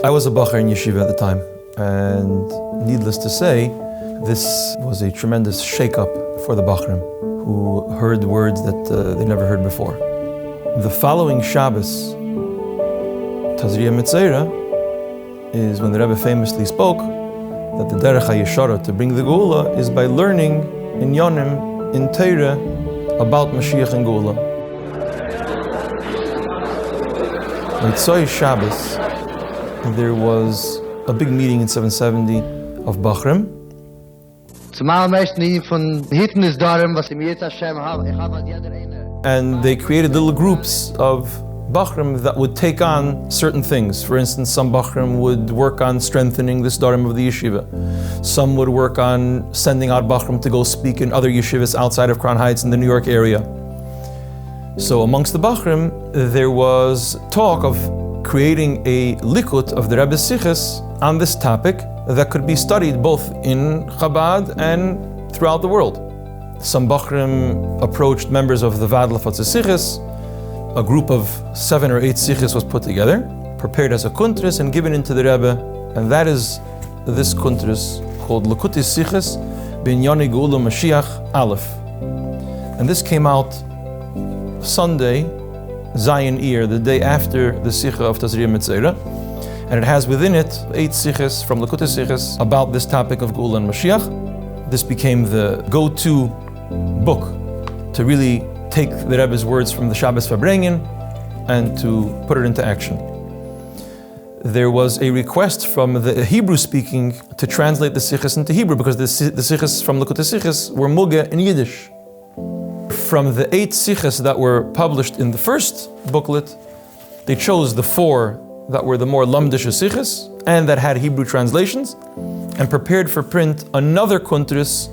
I was a bacher in yeshiva at the time, and needless to say, this was a tremendous shake-up for the bachrim, who heard words that they never heard before. The following Shabbos, Tazria Metzera, is when the Rebbe famously spoke that the derech hayeshara to bring the Geula is by learning in Yonim, in Torah, about Mashiach and Geula. Mitzvah Shabbos, there was a big meeting in 770 of Bachrim. And they created little groups of Bachrim that would take on certain things. For instance, some Bachrim would work on strengthening this Darim of the yeshiva. Some would work on sending out Bachrim to go speak in other yeshivas outside of Crown Heights in the New York area. So amongst the Bachrim, there was talk of creating a likut of the Rebbe's Sichos on this topic that could be studied both in Chabad and throughout the world. Some Bachrim approached members of the Dvar Malchus Sichos. A group of 7 or 8 Sichos was put together, prepared as a kuntris and given into the Rebbe, and that is this kuntris called Lakutis Sichos B'inyani Geula Mashiach Aleph. And this came out Sunday, Zion Ear, the day after the Sicha of Tazria Metzera, and it has within it 8 Sichos from Lakutis Sichos about this topic of Geula and Mashiach. This became the go-to book to really take the Rebbe's words from the Shabbos Farbrengen and to put it into action. There was a request from the Hebrew-speaking to translate the Sichos into Hebrew because the Sichos from Lakutis Sichos were muge in Yiddish. From the 8 Sichos that were published in the first booklet, they chose the 4 that were the more lamdish Sichos and that had Hebrew translations, and prepared for print another kuntris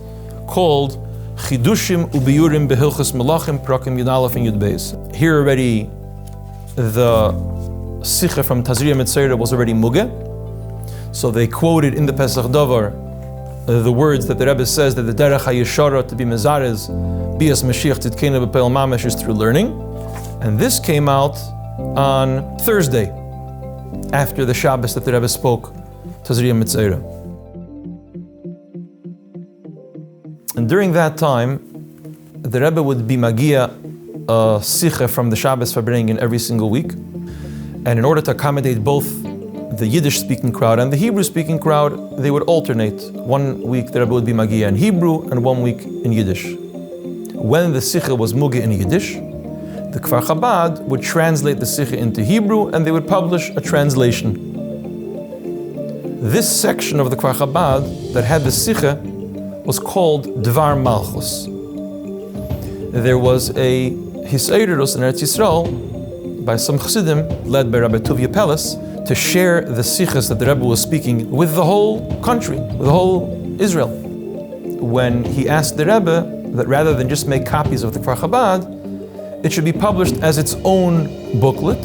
called Chidushim Ubiyurim Behilchos Malachim Prakim Yud Aleph and Yud Beis. Here already, the Sicha from Tazria Metzera was already muge, so they quoted in the Pesach Davar the words that the Rebbe says that the derech hayeshara to be mezarez bias Mashiach titkena b'peil mamash is through learning, and this came out on Thursday after the Shabbos that the Rebbe spoke Tazria Metzera. And during that time, the Rebbe would be magia a sicha from the Shabbos Farbrengen every single week. And in order to accommodate both the Yiddish-speaking crowd and the Hebrew-speaking crowd, they would alternate. 1 week the Rebbe would be magia in Hebrew and 1 week in Yiddish. When the sicha was mugi in Yiddish, the Kfar Chabad would translate the sicha into Hebrew and they would publish a translation. This section of the Kfar Chabad that had the sicha was called Dvar Malchus. There was a Hisayrus in Eretz Yisrael by some Chassidim, led by Rabbi Tuvia Peles, to share the Sichos that the Rebbe was speaking with the whole country, with the whole Israel. When he asked the Rebbe that rather than just make copies of the Kfar Chabad, it should be published as its own booklet,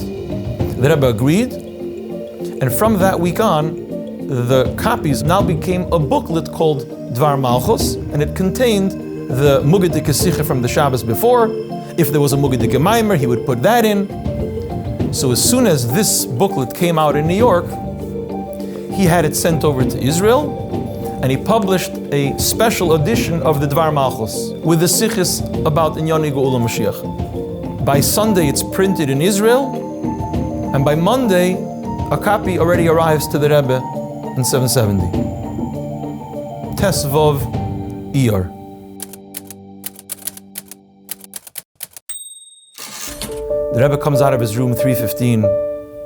the Rebbe agreed, and from that week on, the copies now became a booklet called Dvar Malchus, and it contained the Mugadike Sicha from the Shabbos before. If there was a Mugadike Maimer, he would put that in. So as soon as this booklet came out in New York, he had it sent over to Israel, and he published a special edition of the Dvar Malchus with the Sichos about Inyani Geula Mashiach. By Sunday, it's printed in Israel, and by Monday, a copy already arrives to the Rebbe in 770. Tesvov Iyar. The Rebbe comes out of his room 3:15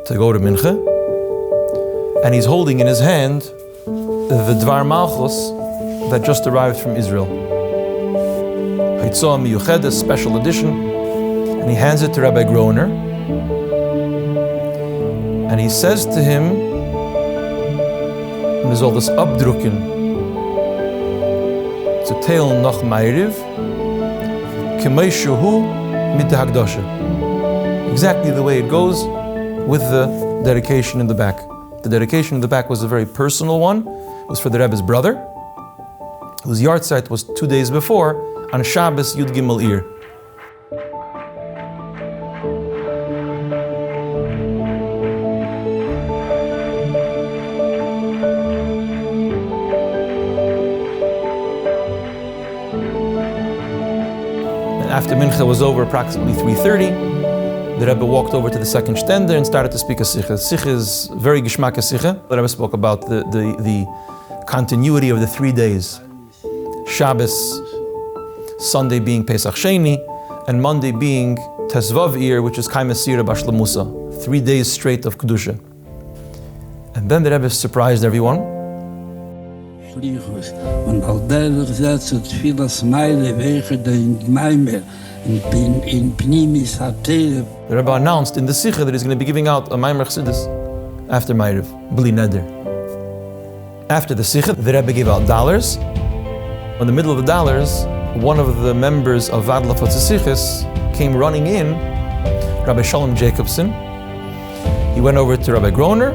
to go to Mincha, and he's holding in his hand the Dvar Malchus that just arrived from Israel. Haitzah Miyuchedes, special edition, and he hands it to Rabbi Groner, and he says to him, "Wir soll das abdrucken zu teilen nach Ma'ariv, k'may shehu mit der Hagdasha." Exactly the way it goes with the dedication in the back. The dedication in the back was a very personal one. It was for the Rebbe's brother, whose yahrzeit was 2 days before, on Shabbos Yud Gimel Iyar. after Mincha was over, approximately 3:30, the Rebbe walked over to the second stender and started to speak a Sicha. Sicha is very Gishmak Sicha. The Rebbe spoke about the continuity of the 3 days. Shabbos, Sunday being Pesach Sheni, and Monday being Tesvav Ir, which is Kai Mesira Bashlamusa. 3 days straight of Kedusha. And then the Rebbe surprised everyone. Und all der Gesetze vieles Meile wegen den Meimer in Pnimis Hatev. The Rebbe announced in the Sicha that he's going to be giving out a Maimer Chassidus after Ma'ariv, Bli Neder. After the Sicha, the Rebbe gave out dollars. In the middle of the dollars, one of the members of Dvar Malchus Sichos came running in, Rabbi Shalom Jacobson. He went over to Rabbi Groner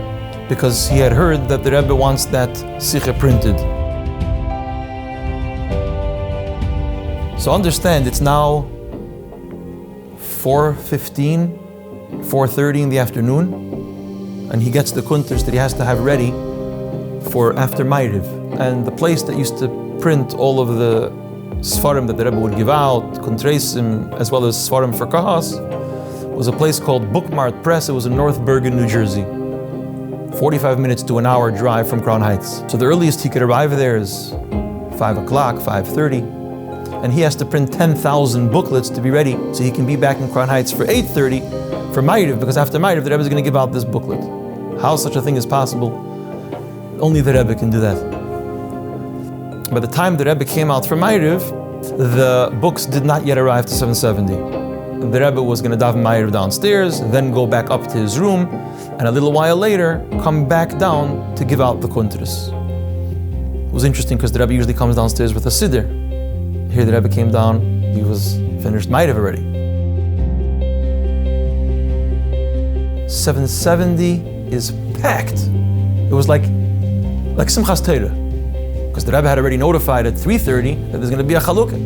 because he had heard that the Rebbe wants that Sicha printed. So understand, it's now 4:15, 4:30 in the afternoon, and he gets the kunters that he has to have ready for after Ma'ariv. And the place that used to print all of the Sfarim that the Rebbe would give out, Kuntresim, as well as Sfarim for Kahas, was a place called Bookmart Press. It was in North Bergen, New Jersey. 45 minutes to an hour drive from Crown Heights. So the earliest he could arrive there is 5 o'clock, 5:30. And he has to print 10,000 booklets to be ready so he can be back in Crown Heights for 8:30 for Ma'ariv, because after Ma'ariv the Rebbe is going to give out this booklet. How such a thing is possible? Only the Rebbe can do that. By the time the Rebbe came out for Ma'ariv, the books did not yet arrive to 770. The Rebbe was going to daven Ma'ariv downstairs, then go back up to his room, and a little while later, come back down to give out the kuntras. It was interesting because the Rebbe usually comes downstairs with a siddur. Here the Rebbe came down, he was finished Ma'ariv already. 770 is packed. It was like Simchas Torah. Because the Rebbe had already notified at 3:30 that there's going to be a chalukah.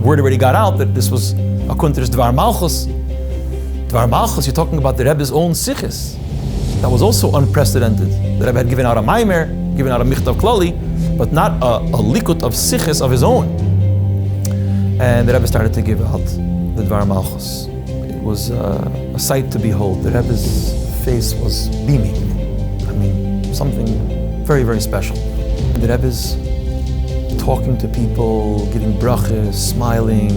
Word already got out that this was a kuntras Dvar Malchus. Dvar Malchus, you're talking about the Rebbe's own Sichos. That was also unprecedented. The Rebbe had given out a Maimer, given out a Michtav Klali, but not a likut of Sichos of his own. And the Rebbe started to give out the Dvar Malchus. It was a sight to behold. The Rebbe's face was beaming. I mean, something very, very special. The Rebbe's talking to people, giving brachas, smiling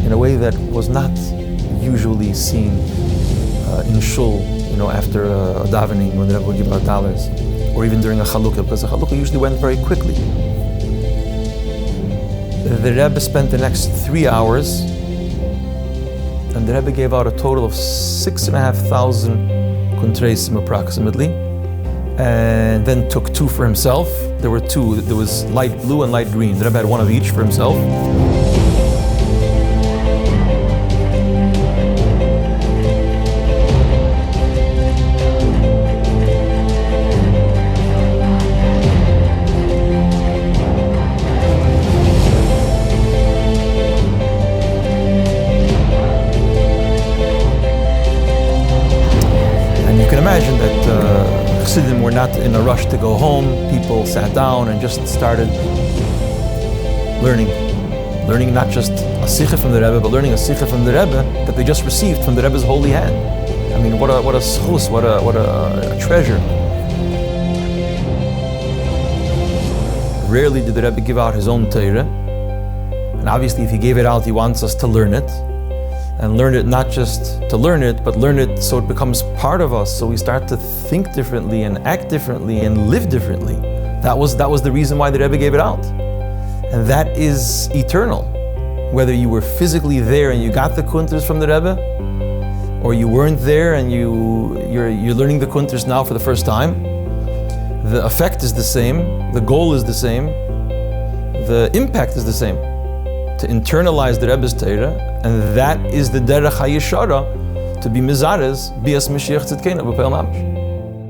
in a way that was not usually seen in shul, after a davening when the Rebbe would give out dollars, or even during a chalukah, because the chalukah usually went very quickly. The Rebbe spent the next 3 hours, and the Rebbe gave out a total of 6,500 kuntresim approximately, and then took 2 for himself. There were 2. There was light blue and light green. The Rebbe had 1 of each for himself. Imagine that Chassidim were not in a rush to go home. People sat down and just started learning not just a Sicha from the Rebbe, but learning a Sicha from the Rebbe that they just received from the Rebbe's holy hand. I mean, what a schus, what a treasure. Rarely did the Rebbe give out his own Torah, and obviously if he gave it out, he wants us to learn it. And learn it not just to learn it, but learn it so it becomes part of us, so we start to think differently and act differently and live differently. That was the reason why the Rebbe gave it out. And that is eternal. Whether you were physically there and you got the kunters from the Rebbe, or you weren't there and you're learning the kunters now for the first time, the effect is the same, the goal is the same, the impact is the same. To internalize the Rebbe's Torah, and that is the derech hayishara to be mizares bias Mashiach tzidkenu b'peil mamash.